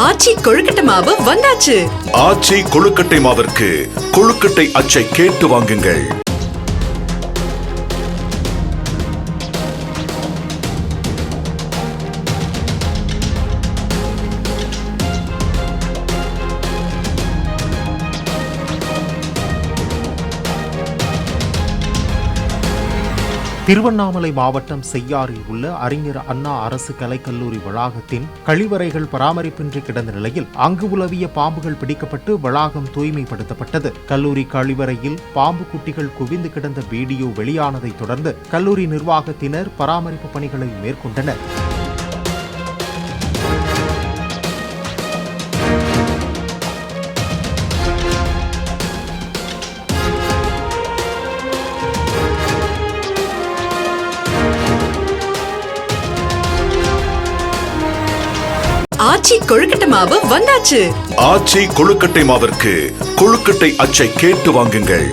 ஆச்சி கொழுக்கட்டை மாவு வந்தாச்சு. ஆச்சி கொழுக்கட்டை மாவிற்கு கொழுக்கட்டை அச்சை கேட்டு வாங்குங்கள். திருவண்ணாமலை மாவட்டம் செய்யாறில் உள்ள அறிஞர் அண்ணா அரசு கலைக்கல்லூரி வளாகத்தின் கழிவறைகள் பராமரிப்பின்றி கிடந்த நிலையில் அங்கு உலவிய பாம்புகள் பிடிக்கப்பட்டு வளாகம் தூய்மைப்படுத்தப்பட்டது. கல்லூரி கழிவறையில் பாம்பு குட்டிகள் குவிந்து கிடந்த வீடியோ வெளியானதை தொடர்ந்து கல்லூரி நிர்வாகத்தினர் பராமரிப்பு பணிகளை மேற்கொண்டனர். ஆச்சி கொழுக்கட்டை மாவு வந்தாச்சு. ஆச்சி கொழுக்கட்டை மாவிற்கு கொழுக்கட்டை அச்சை கேட்டு வாங்குங்கள்.